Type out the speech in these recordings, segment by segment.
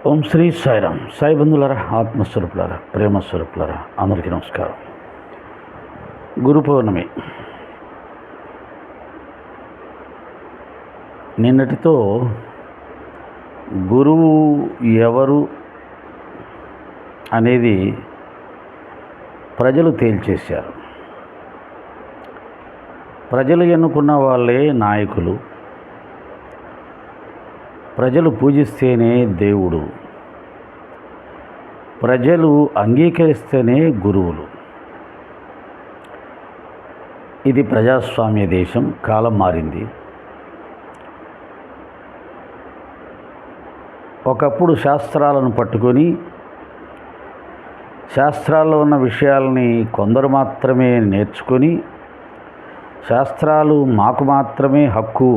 ఓం శ్రీ సాయిరామ్. సాయి బంధువులారా, ఆత్మస్వరూపులారా, ప్రేమస్వరూపులారా, అందరికీ నమస్కారం. గురు పౌర్ణమి నిన్నటితో గురువు ఎవరు అనేది ప్రజలు తేల్చేశారు. ప్రజలు ఎన్నుకున్న వాళ్ళే నాయకులు, ప్రజలు పూజిస్తేనే దేవుడు, ప్రజలు అంగీకరిస్తేనే గురువులు. ఇది ప్రజాస్వామ్య దేశం. కాలం మారింది. ఒకప్పుడు శాస్త్రాలను పట్టుకొని శాస్త్రాల్లో ఉన్న విషయాలని కొందరు మాత్రమే నేర్చుకొని శాస్త్రాలు మాకు మాత్రమే హక్కు,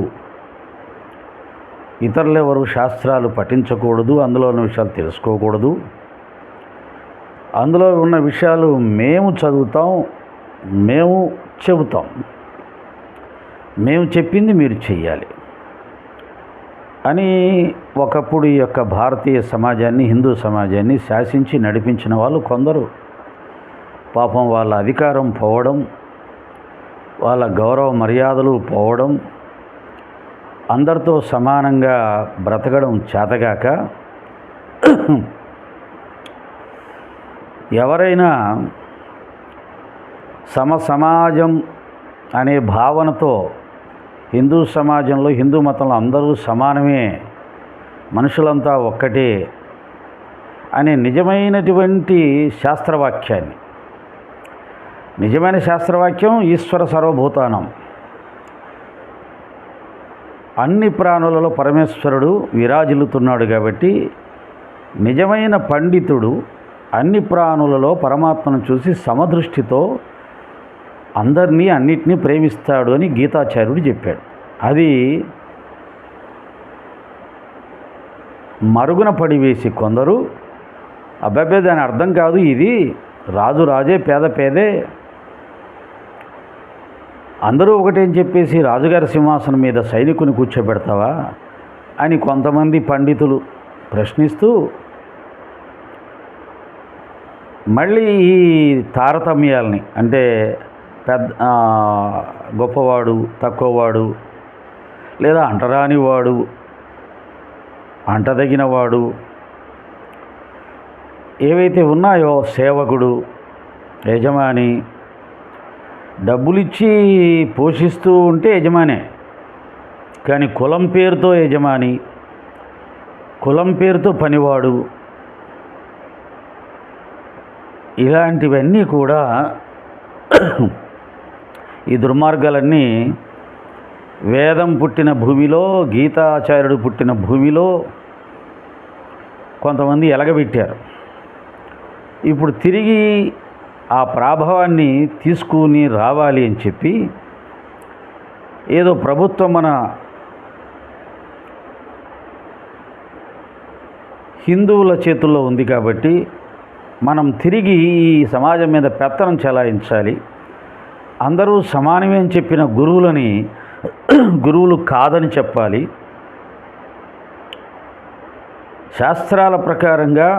ఇతరులెవరు శాస్త్రాలు పఠించకూడదు, అందులో ఉన్న విషయాలు తెలుసుకోకూడదు, అందులో ఉన్న విషయాలు మేము చదువుతాం, మేము చెబుతాం, మేము చెప్పింది మీరు చెయ్యాలి అని ఒకప్పుడు ఈ యొక్క భారతీయ సమాజాన్ని, హిందూ సమాజాన్ని శాసించి నడిపించిన వాళ్ళు కొందరు. పాపం వాళ్ళ అధికారం పోవడం, వాళ్ళ గౌరవ మర్యాదలు పోవడం, అందరితో సమానంగా బ్రతకడం చేతగాక ఎవరైనా సమాజం అనే భావనతో హిందూ సమాజంలో, హిందూ మతంలో అందరూ సమానమే, మనుషులంతా ఒక్కటే అనే నిజమైనటువంటి శాస్త్రవాక్యాన్ని, నిజమైన శాస్త్రవాక్యం ఈశ్వర సర్వభూతానం, అన్ని ప్రాణులలో పరమేశ్వరుడు విరాజిల్లుతున్నాడు కాబట్టి నిజమైన పండితుడు అన్ని ప్రాణులలో పరమాత్మను చూసి సమదృష్టితో అందరినీ అన్నిటినీ ప్రేమిస్తాడు అని గీతాచార్యుడు చెప్పాడు. అది మరుగున పడివేసి కొందరు అబ్బాబే దాని అర్థం కాదు, ఇది రాజు రాజే, పేద పేదే, అందరూ ఒకటేని చెప్పేసి రాజుగారి సింహాసనం మీద సైనికుని కూర్చోబెడతావా అని కొంతమంది పండితులు ప్రశ్నిస్తూ, మళ్ళీ ఈ తారతమ్యాల్ని, అంటే గొప్పవాడు, తక్కువవాడు, లేదా అంటరానివాడు, అంటదగినవాడు, ఏవైతే ఉన్నాయో, సేవకుడు, యజమాని, డబ్బులిచ్చి పోషిస్తూ ఉంటే యజమానే, కానీ కులం పేరుతో యజమాని, కులం పేరుతో పనివాడు, ఇలాంటివన్నీ కూడా ఈ దుర్మార్గాలన్నీ వేదం పుట్టిన భూమిలో, గీతాచార్యుడు పుట్టిన భూమిలో కొంతమంది ఎలగబెట్టారు. ఇప్పుడు తిరిగి ఆ ప్రభావాన్ని తీసుకుని రావాలి అని చెప్పి ఏదో ప్రభుత్వం మన హిందువుల చేతుల్లో ఉంది కాబట్టి మనం తిరిగి ఈ సమాజం మీద పెత్తనం చెలాయించాలి, అందరూ సమానమే అని చెప్పిన గురువులు కాదని చెప్పాలి, శాస్త్రాల ప్రకారంగా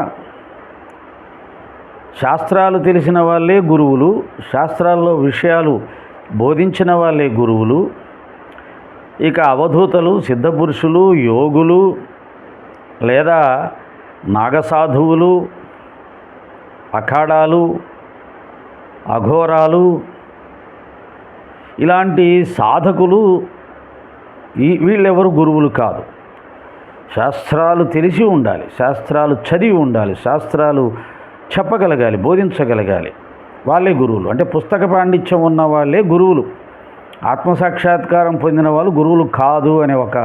శాస్త్రాలు తెలిసిన వాళ్ళే గురువులు, శాస్త్రాల్లో విషయాలు బోధించిన వాళ్ళే గురువులు, ఇక అవధూతలు, సిద్ధపురుషులు, యోగులు, లేదా నాగసాధువులు, అఖాడాలు, అఘోరాలు, ఇలాంటి సాధకులు వీళ్ళెవరు గురువులు కాదు. శాస్త్రాలు తెలిసి ఉండాలి, శాస్త్రాలు చదివి ఉండాలి, శాస్త్రాలు చెప్పగలగాలి, బోధించగలగాలి, వాళ్ళే గురువులు. అంటే పుస్తక పాండిత్యం ఉన్న వాళ్ళే గురువులు, ఆత్మసాక్షాత్కారం పొందిన వాళ్ళు గురువులు కాదు అనే ఒక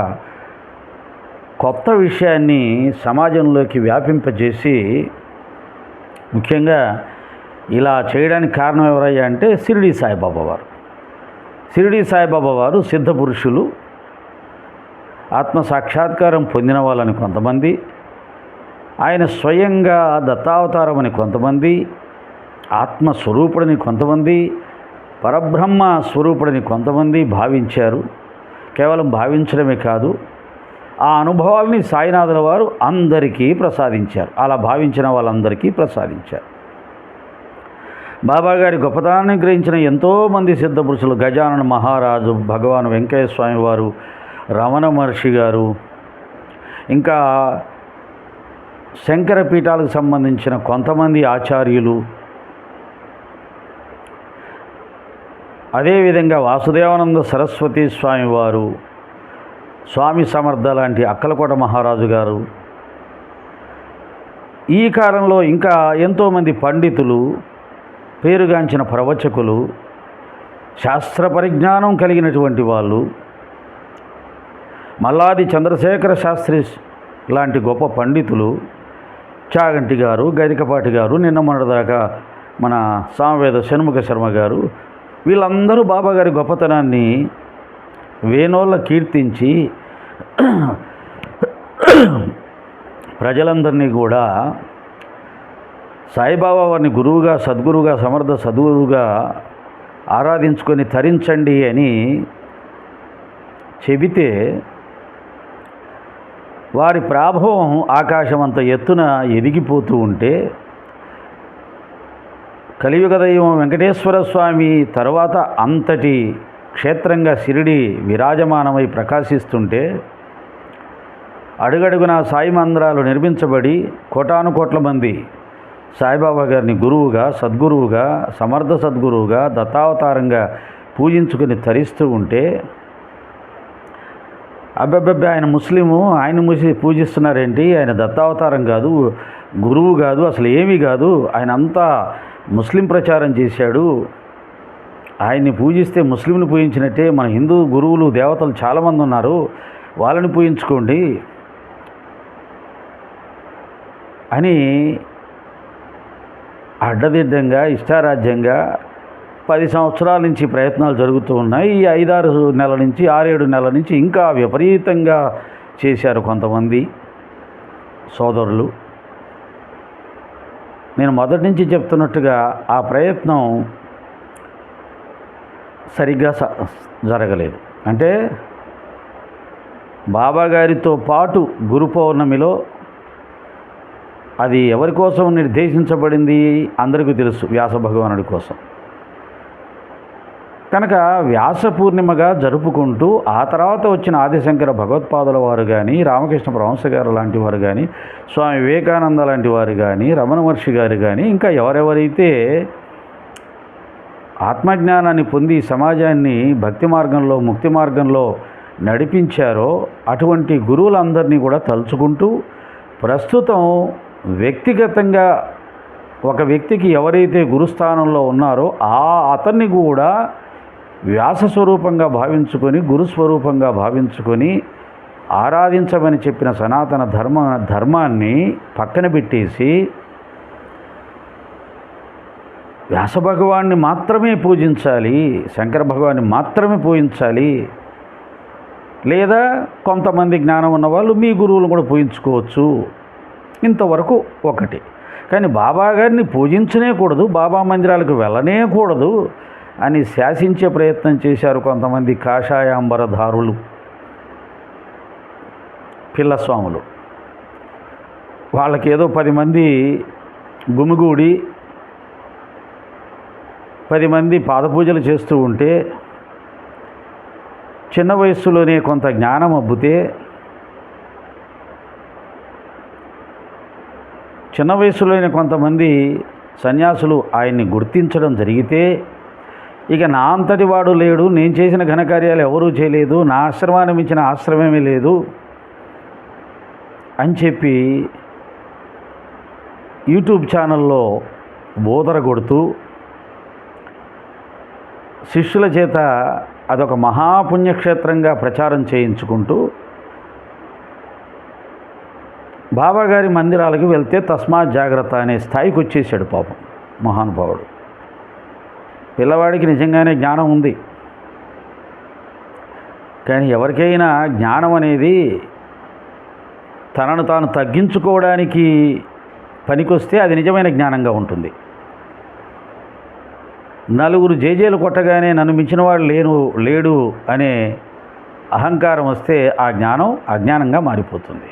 కొత్త విషయాన్ని సమాజంలోకి వ్యాపింపజేసి, ముఖ్యంగా ఇలా చేయడానికి కారణం ఎవరయ్యా అంటే షిరిడీ సాయిబాబా వారు. షిరిడీ సాయిబాబా వారు సిద్ధపురుషులు, ఆత్మసాక్షాత్కారం పొందిన వాళ్ళని కొంతమంది, ఆయన స్వయంగా దత్తావతారం అని కొంతమంది, ఆత్మస్వరూపుడని కొంతమంది, పరబ్రహ్మ స్వరూపుడని కొంతమంది భావించారు. కేవలం భావించడమే కాదు, ఆ అనుభవాల్ని సాయినాథుల వారు అందరికీ ప్రసాదించారు. అలా భావించిన వాళ్ళందరికీ ప్రసాదించారు. బాబాగారి గొప్పతనాన్ని గ్రహించిన ఎంతోమంది సిద్ధపురుషులు, గజానన మహారాజు, భగవాన్ వెంకయ్య స్వామి వారు, రమణ మహర్షి గారు, ఇంకా శంకర పీఠాలకు సంబంధించిన కొంతమంది ఆచార్యులు, అదేవిధంగా వాసుదేవానంద సరస్వతి స్వామి వారు, స్వామి సమర్థ లాంటి అక్కలకోట మహారాజు గారు, ఈ కాలంలో ఇంకా ఎంతోమంది పండితులు, పేరుగాంచిన ప్రవచకులు, శాస్త్ర పరిజ్ఞానం కలిగినటువంటి వాళ్ళు, మల్లాది చంద్రశేఖర శాస్త్రి లాంటి గొప్ప పండితులు, చాగంటి గారు, గరికపాటి గారు, నిన్న మొన్నటిదాకా మన సామవేద షణ్ముఖ శర్మ గారు, వీళ్ళందరూ బాబాగారి గొప్పతనాన్ని వేణోళ్ళ కీర్తించి ప్రజలందరినీ కూడా సాయిబాబా వారిని గురువుగా, సద్గురువుగా, సమర్థ సద్గురువుగా ఆరాధించుకొని తరించండి అని చెబితే వారి ప్రాభవం ఆకాశమంత ఎత్తున ఎదిగిపోతూ ఉంటే, కలియుగ దైవం వెంకటేశ్వర స్వామి తర్వాత అంతటి క్షేత్రంగా షిరిడి విరాజమానమై ప్రకాశిస్తుంటే, అడుగడుగున సాయి మందిరాలు నిర్మించబడి కోటాను కోట్ల మంది సాయిబాబా గారిని గురువుగా, సద్గురువుగా, సమర్థ సద్గురువుగా, దత్తావతారంగా పూజించుకుని తరిస్తూ ఉంటే, అబ్బబ్బబ్బే ఆయన ముస్లిము, ఆయన పూజిస్తున్నారేంటి, ఆయన దత్తావతారం కాదు, గురువు కాదు, అసలు ఏమీ కాదు, ఆయన అంతా ముస్లిం ప్రచారం చేశాడు, ఆయన్ని పూజిస్తే ముస్లింని పూజించినట్టే, మన హిందూ గురువులు దేవతలు చాలామంది ఉన్నారు, వాళ్ళని పూజించుకోండి అని అడ్డదిడ్డంగా, ఇష్టారాజ్యంగా 10 సంవత్సరాల నుంచి ప్రయత్నాలు జరుగుతూ ఉన్నాయి. ఈ 5-6 నెలల నుంచి, 6-7 నెలల నుంచి ఇంకా విపరీతంగా చేశారు కొంతమంది సోదరులు. నేను మొదటి నుంచి చెప్తున్నట్టుగా ఆ ప్రయత్నం సరిగ్గా జరగలేదు. అంటే బాబాగారితో పాటు గురు పౌర్ణమిలో అది ఎవరి కోసం నిర్దేశించబడింది అందరికీ తెలుసు, వ్యాస భగవానుడి కోసం. కనుక వ్యాస పూర్ణిమగా జరుపుకుంటూ ఆ తర్వాత వచ్చిన ఆదిశంకర భగవత్పాదుల వారు కానీ, రామకృష్ణ పరమహంస గారు లాంటి వారు కానీ, స్వామి వివేకానంద లాంటి వారు కానీ, రమణ మహర్షి గారు కానీ, ఇంకా ఎవరెవరైతే ఆత్మజ్ఞానాన్ని పొంది సమాజాన్ని భక్తి మార్గంలో, ముక్తి మార్గంలో నడిపించారో అటువంటి గురువులందరినీ కూడా తలుచుకుంటూ, ప్రస్తుతం వ్యక్తిగతంగా ఒక వ్యక్తికి ఎవరైతే గురుస్థానంలో ఉన్నారో అతన్ని కూడా వ్యాస స్వరూపంగా భావించుకొని, గురుస్వరూపంగా భావించుకొని ఆరాధించమని చెప్పిన సనాతన ధర్మాన్ని పక్కన పెట్టేసి వ్యాస భగవాన్ని మాత్రమే పూజించాలి, శంకర భగవాన్ని మాత్రమే పూజించాలి, లేదా కొంతమంది జ్ఞానం ఉన్నవాళ్ళు మీ గురువులు కూడా పూజించుకోవచ్చు, ఇంతవరకు ఒకటి. కానీ బాబా గారిని పూజించనే కూడదు, బాబా మందిరాలకు వెళ్ళనే కూడదు అని శాసించే ప్రయత్నం చేశారు కొంతమంది కాషాయాంబరధారులు, పిల్లస్వాములు. వాళ్ళకేదో 10 మంది గుమిగూడి 10 మంది పాదపూజలు చేస్తూ ఉంటే, చిన్న వయస్సులోనే కొంత జ్ఞానం అబ్బితే, చిన్న వయసులోనే కొంతమంది సన్యాసులు ఆయన్ని గుర్తించడం జరిగితే, ఇక నా అంతటి వాడు లేడు, నేను చేసిన ఘనకార్యాలు ఎవరూ చేయలేదు, నా ఆశ్రమాన్ని మించిన ఆశ్రమమే లేదు అని చెప్పి యూట్యూబ్ ఛానల్లో బోధన కొడుతూ శిష్యుల చేత అదొక మహాపుణ్యక్షేత్రంగా ప్రచారం చేయించుకుంటూ బాబాగారి మందిరాలకు వెళ్తే తస్మాత్ జాగ్రత్త అనే స్థాయికి వచ్చేసాడు పాపం మహానుభావుడు. పిల్లవాడికి నిజంగానే జ్ఞానం ఉంది, కానీ ఎవరికైనా జ్ఞానం అనేది తనను తాను తగ్గించుకోవడానికి పనికొస్తే అది నిజమైన జ్ఞానంగా ఉంటుంది. నలుగురు జేజేలు కొట్టగానే నన్ను మించినవాడు లేడు అనే అహంకారం వస్తే ఆ జ్ఞానం అజ్ఞానంగా మారిపోతుంది.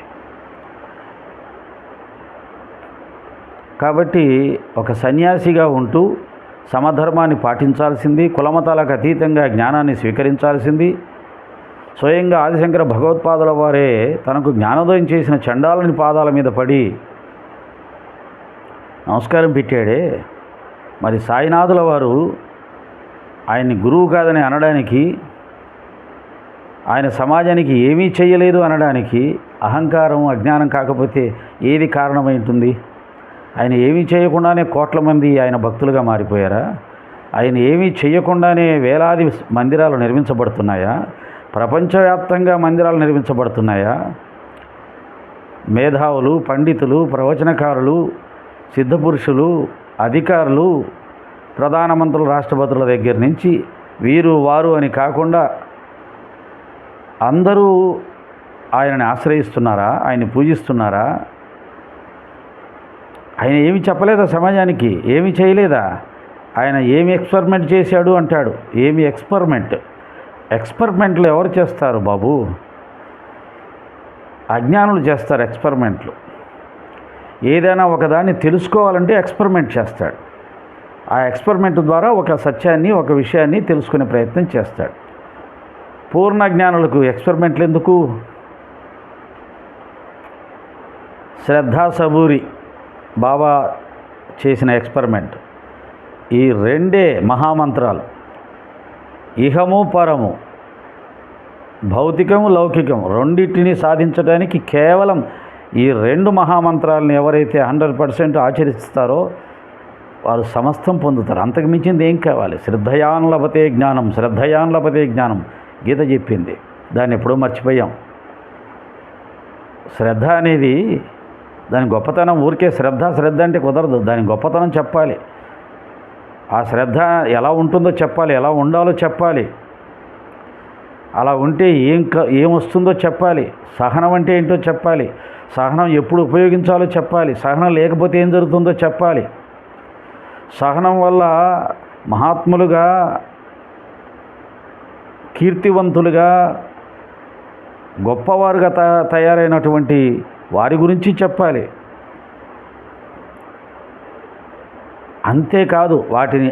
కాబట్టి ఒక సన్యాసిగా ఉంటూ సమధర్మాన్ని పాటించాల్సింది, కులమతాలకు అతీతంగా జ్ఞానాన్ని స్వీకరించాల్సింది. స్వయంగా ఆదిశంకర భగవత్పాదుల వారే తనకు జ్ఞానోదయం చేసిన చండాలుని పాదాల మీద పడి నమస్కారం పెట్టాడే. మరి సాయినాథుల వారు ఆయన్ని గురువు కాదని అనడానికి, ఆయన సమాజానికి ఏమీ చేయలేదు అనడానికి అహంకారం అజ్ఞానం కాకపోతే ఏది కారణమై ఉంటుంది? ఆయన ఏమీ చేయకుండానే కోట్ల మంది ఆయన భక్తులుగా మారిపోయారా? ఆయన ఏమీ చేయకుండానే వేలాది మందిరాలు నిర్మించబడుతున్నాయా? ప్రపంచవ్యాప్తంగా మందిరాలు నిర్మించబడుతున్నాయా? మేధావులు, పండితులు, ప్రవచనకారులు, సిద్ధపురుషులు, అధికారులు, ప్రధానమంత్రులు, రాష్ట్రపతుల దగ్గర నుంచి వీరు వారు అని కాకుండా అందరూ ఆయనని ఆశ్రయిస్తున్నారా? ఆయన్ని పూజిస్తున్నారా? ఆయన ఏమి చెప్పలేదా సమాజానికి? ఏమి చేయలేదా? ఆయన ఏమి ఎక్స్పెరిమెంట్ చేశాడు అంటాడు. ఏమి ఎక్స్పెరిమెంట్లు ఎవరు చేస్తారు బాబు? అజ్ఞానులు చేస్తారు ఎక్స్పెరిమెంట్లు. ఏదైనా ఒకదాన్ని తెలుసుకోవాలంటే ఎక్స్పెరిమెంట్ చేస్తాడు. ఆ ఎక్స్పెరిమెంట్ ద్వారా ఒక సత్యాన్ని, ఒక విషయాన్ని తెలుసుకునే ప్రయత్నం చేస్తాడు. పూర్ణ జ్ఞానులకు ఎక్స్పెరిమెంట్లు ఎందుకు? శ్రద్ధా సబూరి బాబా చేసిన ఎక్స్పెరిమెంట్. ఈ రెండే మహామంత్రాలు. ఇహము పరము, భౌతికము లౌకికం రెండింటిని సాధించడానికి కేవలం ఈ రెండు మహామంత్రాలను ఎవరైతే 100% ఆచరిస్తారో వారు సమస్తం పొందుతారు. అంతకు మించింది ఏం కావాలి? శ్రద్ధయాన్ లభతే జ్ఞానం, శ్రద్ధయాన్ లభతే జ్ఞానం గీత చెప్పింది. దాన్ని ఎప్పుడూ మర్చిపోయాం. శ్రద్ధ అనేది దాని గొప్పతనం ఊరికే శ్రద్ధ అంటే కుదరదు. దాని గొప్పతనం చెప్పాలి. ఆ శ్రద్ధ ఎలా ఉంటుందో చెప్పాలి, ఎలా ఉండాలో చెప్పాలి. అలా ఉంటే ఏం వస్తుందో చెప్పాలి. సహనం అంటే ఏంటో చెప్పాలి. సహనం ఎప్పుడు ఉపయోగించాలో చెప్పాలి. సహనం లేకపోతే ఏం జరుగుతుందో చెప్పాలి. సహనం వల్ల మహాత్ములుగా, కీర్తివంతులుగా, గొప్పవారుగా తయారైనటువంటి వారి గురించి చెప్పాలి. అంతేకాదు వాటిని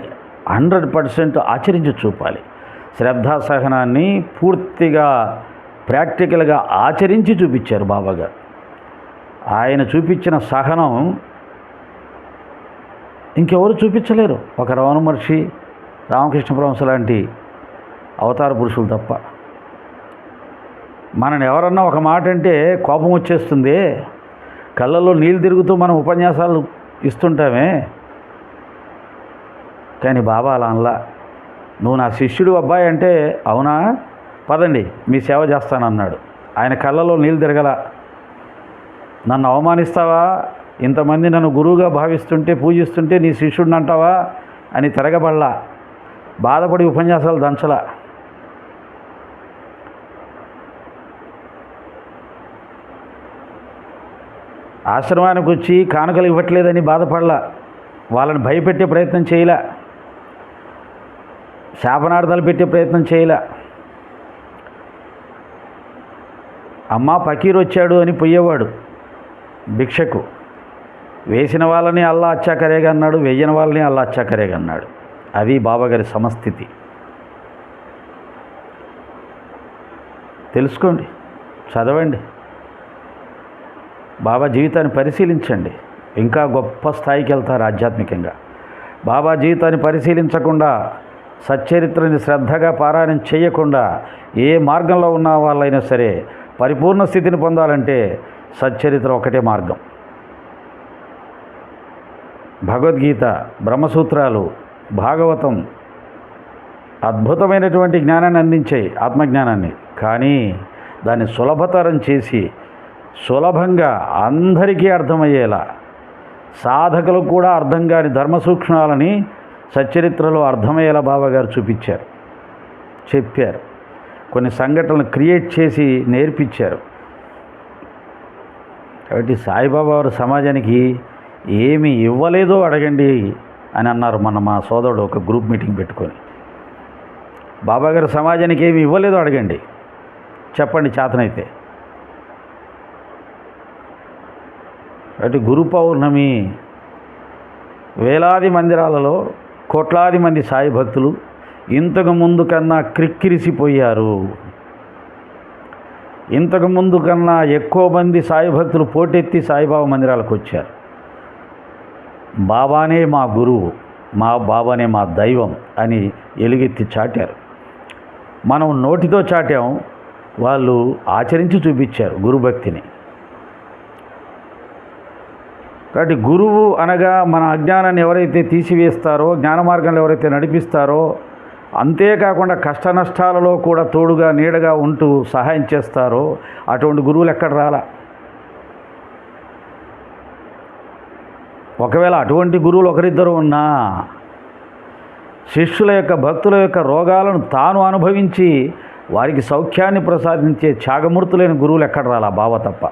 100% ఆచరించి చూపాలి. శ్రద్ధా సహనాన్ని పూర్తిగా ప్రాక్టికల్గా ఆచరించి చూపించారు బాబాగారు. ఆయన చూపించిన సహనం ఇంకెవరు చూపించలేరు. ఒక రమణ మహర్షి, రామకృష్ణ పరమహంస లాంటి అవతార పురుషులు తప్ప. మనని ఎవరన్నా ఒక మాట అంటే కోపం వచ్చేస్తుంది. కళ్ళల్లో నీళ్ళు తిరుగుతూ మనం ఉపన్యాసాలు ఇస్తుంటామే. కానీ బాబా అలా అనలా. నువ్వు నా శిష్యుడు అబ్బాయి అంటే, అవునా పదండి మీ సేవ చేస్తానన్నాడు. ఆయన కళ్ళలో నీళ్ళు తిరగల. నన్ను అవమానిస్తావా, ఇంతమంది నన్ను గురువుగా భావిస్తుంటే, పూజిస్తుంటే నీ శిష్యుడిని అంటావా అని తిరగబడలా. బాధపడి ఉపన్యాసాలు దంచలా. ఆశ్రమానికి వచ్చి కానుకలు ఇవ్వట్లేదని బాధపడలా. వాళ్ళని భయపెట్టే ప్రయత్నం చేయలే. శాపనార్థాలు పెట్టే ప్రయత్నం చేయలే. అమ్మ ఫకీర్ వచ్చాడు అని పోయేవాడు భిక్షకు. వేసిన వాళ్ళని అల్లా అచ్చా కరేగా అన్నాడు, వెయ్యని వాళ్ళని అల్లా అచ్చా కరేగా అన్నాడు. అది బాబాగారి సమస్థితి. తెలుసుకోండి, చదవండి, బాబా జీవితాన్ని పరిశీలించండి. ఇంకా గొప్ప స్థాయికి వెళ్తారు ఆధ్యాత్మికంగా. బాబా జీవితాన్ని పరిశీలించకుండా, సచ్చరిత్రని శ్రద్ధగా పారాయణం చేయకుండా ఏ మార్గంలో ఉన్న వాళ్ళైనా సరే పరిపూర్ణ స్థితిని పొందాలంటే సచ్చరిత్ర ఒకటే మార్గం. భగవద్గీత, బ్రహ్మసూత్రాలు, భాగవతం అద్భుతమైనటువంటి జ్ఞానాన్ని అందించాయి, ఆత్మజ్ఞానాన్ని. కానీ దాన్ని సులభతరం చేసి సులభంగా అందరికీ అర్థమయ్యేలా, సాధకులకు కూడా అర్థం కాని ధర్మ సూక్ష్మాలని సచ్చరిత్రలో అర్థమయ్యేలా బాబాగారు చూపించారు, చెప్పారు. కొన్ని సంఘటనలు క్రియేట్ చేసి నేర్పించారు. కాబట్టి సాయిబాబా వారు సమాజానికి ఏమి ఇవ్వలేదో అడగండి అని అన్నారు. మా సోదరుడు ఒక గ్రూప్ మీటింగ్ పెట్టుకొని, బాబాగారు సమాజానికి ఏమి ఇవ్వలేదో అడగండి. చెప్పండి చేతనైతే. అటు గురు పౌర్ణమి వేలాది మందిరాలలో కోట్లాది మంది సాయి భక్తులు ఇంతకు ముందు కన్నా క్రిక్కిరిసిపోయారు. ఇంతకు ముందు కన్నా ఎక్కువ మంది సాయి భక్తులు పోటెత్తి సాయిబాబా మందిరాలకు వచ్చారు. బాబానే మా గురువు, మా బాబానే మా దైవం అని ఎలుగెత్తి చాటారు. మనం నోటితో చాటాం, వాళ్ళు ఆచరించి చూపించారు గురుభక్తిని. కాబట్టి గురువు అనగా మన అజ్ఞానాన్ని ఎవరైతే తీసివేస్తారో, జ్ఞాన మార్గంలో ఎవరైతే నడిపిస్తారో, అంతేకాకుండా కష్ట నష్టాలలో కూడా తోడుగా నీడగా ఉంటూ సహాయం చేస్తారో అటువంటి గురువులు ఎక్కడ రాలా. ఒకవేళ అటువంటి గురువులు ఒకరిద్దరు ఉన్నా శిష్యుల యొక్క భక్తుల యొక్క రోగాలను తాను అనుభవించి వారికి సౌఖ్యాన్ని ప్రసాదించే త్యాగమూర్తులైన గురువులు ఎక్కడ రాలా. బాబా తప్ప,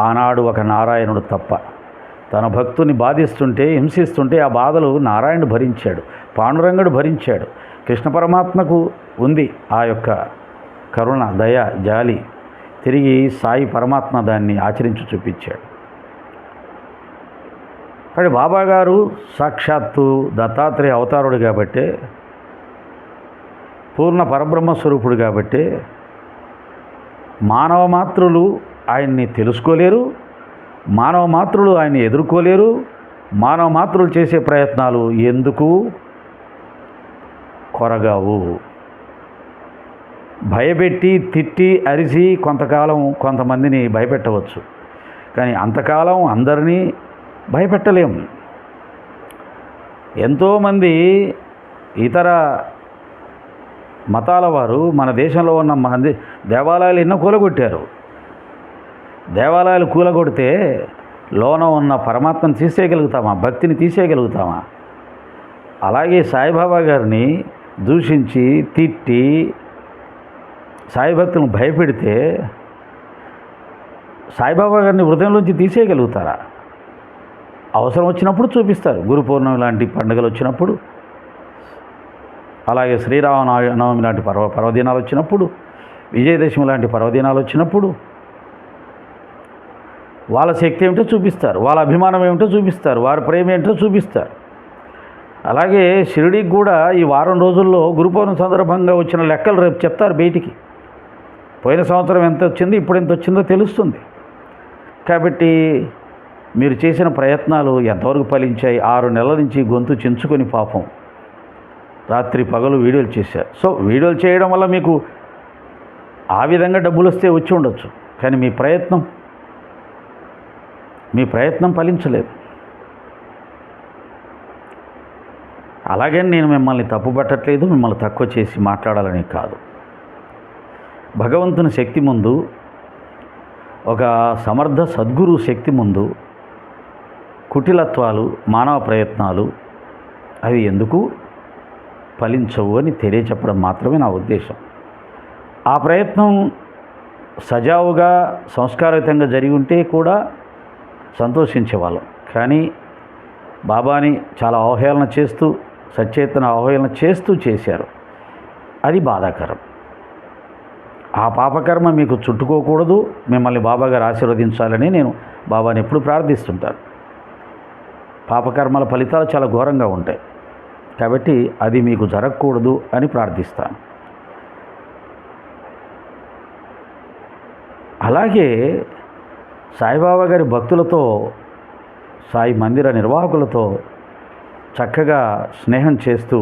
ఆనాడు ఒక నారాయణుడు తప్ప. తన భక్తుని బాధిస్తుంటే, హింసిస్తుంటే ఆ బాధలు నారాయణుడు భరించాడు, పాండురంగుడు భరించాడు. కృష్ణ పరమాత్మకు ఉంది ఆ యొక్క కరుణ, దయ, జాలి. తిరిగి సాయి పరమాత్మ దాన్ని ఆచరించి చూపించాడు. కానీ బాబాగారు సాక్షాత్తు దత్తాత్రేయ అవతారుడు కాబట్టే, పూర్ణ పరబ్రహ్మ స్వరూపుడు కాబట్టే మానవ మాతృలు ఆయన్ని తెలుసుకోలేరు, మానవ మాతృలు ఆయన్ని ఎదుర్కోలేరు. మానవ మాతృలు చేసే ప్రయత్నాలు ఎందుకు కొరగావు. భయపెట్టి తిట్టి అరిసి కొంతకాలం కొంతమందిని భయపెట్టవచ్చు, కానీ అంతకాలం అందరినీ భయపెట్టలేము. ఎంతోమంది ఇతర మతాల వారు మన దేశంలో ఉన్న మంది దేవాలయాలు ఎన్నో కూలగొట్టారు. దేవాలయాలు కూలగొడితే లోన ఉన్న పరమాత్మను తీసేయగలుగుతామా? భక్తిని తీసేయగలుగుతామా? అలాగే సాయిబాబా గారిని దూషించి తిట్టి సాయి భక్తులను భయపెడితే సాయిబాబా గారిని హృదయంలోంచి తీసేయగలుగుతారా? అవసరం వచ్చినప్పుడు చూపిస్తారు. గురు పౌర్ణమి లాంటి పండుగలు వచ్చినప్పుడు, అలాగే శ్రీరామనవమి లాంటి పర్వదినాలు వచ్చినప్పుడు, విజయదశమి లాంటి పర్వదినాలు వచ్చినప్పుడు వాళ్ళ శక్తి ఏమిటో చూపిస్తారు, వాళ్ళ అభిమానం ఏమిటో చూపిస్తారు, వారి ప్రేమ ఏమిటో చూపిస్తారు. అలాగే షిరిడీకి కూడా ఈ వారం రోజుల్లో గురు పౌర్ణమి సందర్భంగా వచ్చిన లెక్కలు రేపు చెప్తారు బయటికి. పోయిన సంవత్సరం ఎంత వచ్చింది, ఇప్పుడు ఎంత వచ్చిందో తెలుస్తుంది. కాబట్టి మీరు చేసిన ప్రయత్నాలు ఎంతవరకు ఫలించాయి? 6 నెలల నుంచి గొంతు చించుకొని పాపం రాత్రి పగలు వీడియోలు చేశారు. సో వీడియోలు చేయడం వల్ల మీకు ఆ విధంగా డబ్బులు వస్తే వచ్చి ఉండొచ్చు, కానీ మీ ప్రయత్నం ఫలించలేదు. అలాగే నేను మిమ్మల్ని తప్పుపట్టట్లేదు, మిమ్మల్ని తక్కువ చేసి మాట్లాడాలని కాదు. భగవంతుని శక్తి ముందు, ఒక సమర్థ సద్గురు శక్తి ముందు కుటిలత్వాలు, మానవ ప్రయత్నాలు అవి ఎందుకు ఫలించవు అని తెలియచెప్పడం మాత్రమే నా ఉద్దేశం. ఆ ప్రయత్నం సజావుగా సంస్కారయుతంగా జరిగి ఉంటే కూడా సంతోషించేవాళ్ళం. కానీ బాబాని చాలా అవహేళన చేస్తూ, సచేతన అవహేళన చేస్తూ చేశారు. అది బాధాకరం. ఆ పాపకర్మ మీకు చుట్టుకోకూడదు. మిమ్మల్ని బాబాగారు ఆశీర్వదించాలని నేను బాబాని ఎప్పుడు ప్రార్థిస్తుంటాను. పాపకర్మల ఫలితాలు చాలా ఘోరంగా ఉంటాయి, కాబట్టి అది మీకు జరగకూడదు అని ప్రార్థిస్తాను. అలాగే సాయిబాబా గారి భక్తులతో, సాయి మందిర నిర్వాహకులతో చక్కగా స్నేహం చేస్తూ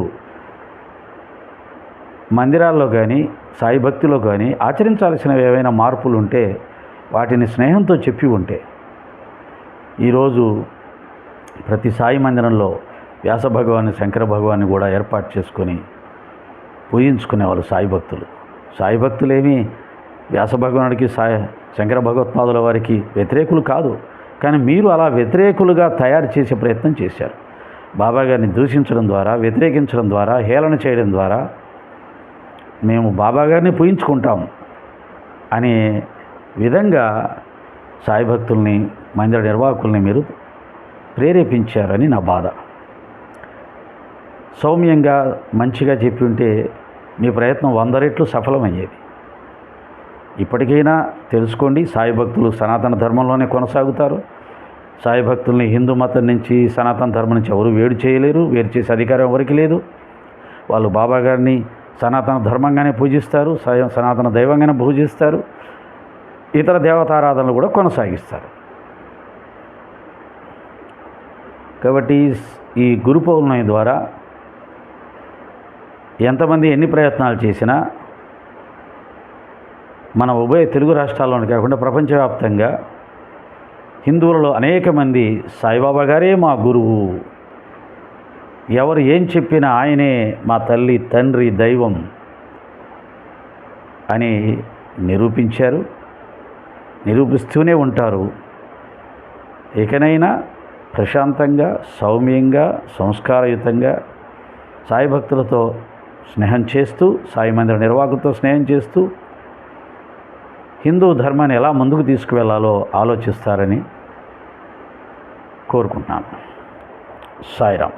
మందిరాల్లో కానీ సాయి భక్తిలో కానీ ఆచరించాల్సినవి ఏవైనా మార్పులు ఉంటే వాటిని స్నేహంతో చెప్పి ఉంటే ఈరోజు ప్రతి సాయి మందిరంలో వ్యాస భగవాన్ని, శంకర భగవాన్ని కూడా ఏర్పాటు చేసుకొని పూజించుకునేవాళ్ళు సాయి భక్తులు. సాయి భక్తులేమీ వ్యాస భగవానుడికి శంకర భగవత్పాదుల వారికి వ్యతిరేకులు కాదు, కానీ మీరు అలా వ్యతిరేకులుగా తయారు చేసే ప్రయత్నం చేశారు. బాబా గారిని దూషించడం ద్వారా, వ్యతిరేకించడం ద్వారా, హేళన చేయడం ద్వారా మేము బాబా గారిని పూజించుకుంటాం అనే విధంగా సాయి భక్తుల్ని, మందిర నిర్వాహకుల్ని మీరు ప్రేరేపించారని నా బాధ. సౌమ్యంగా మంచిగా చెప్పి ఉంటే మీ ప్రయత్నం 100 రెట్లు సఫలమయ్యేది. ఇప్పటికైనా తెలుసుకోండి, సాయి భక్తులు సనాతన ధర్మంలోనే కొనసాగుతారు. సాయి భక్తుల్ని హిందూ మతం నుంచి సనాతన ధర్మం నుంచి ఎవరు వేరు చేయలేరు, వేరు చేసే అధికారం ఎవరికి లేదు. వాళ్ళు బాబా గారిని సనాతన ధర్మంగానే పూజిస్తారు, సనాతన దైవంగానే పూజిస్తారు, ఇతర దేవతారాధనలు కూడా కొనసాగిస్తారు. కాబట్టి ఈ గురు పౌర్ణమి ద్వారా ఎంతమంది ఎన్ని ప్రయత్నాలు చేసినా మన ఉభయ తెలుగు రాష్ట్రాల్లోనే కాకుండా ప్రపంచవ్యాప్తంగా హిందువులలో అనేక మంది సాయిబాబా గారే మా గురువు, ఎవరు ఏం చెప్పినా ఆయనే మా తల్లి తండ్రి దైవం అని నిరూపించారు, నిరూపిస్తూనే ఉంటారు. ఇకనైనా ప్రశాంతంగా, సౌమ్యంగా, సంస్కారయుతంగా సాయి భక్తులతో స్నేహం చేస్తూ, సాయి మందిర నిర్వాహకులతో స్నేహం చేస్తూ హిందూ ధర్మాన్ని ఎలా ముందుకు తీసుకువెళ్లాలో ఆలోచిస్తారని కోరుకుంటున్నాను. సాయిరామ్.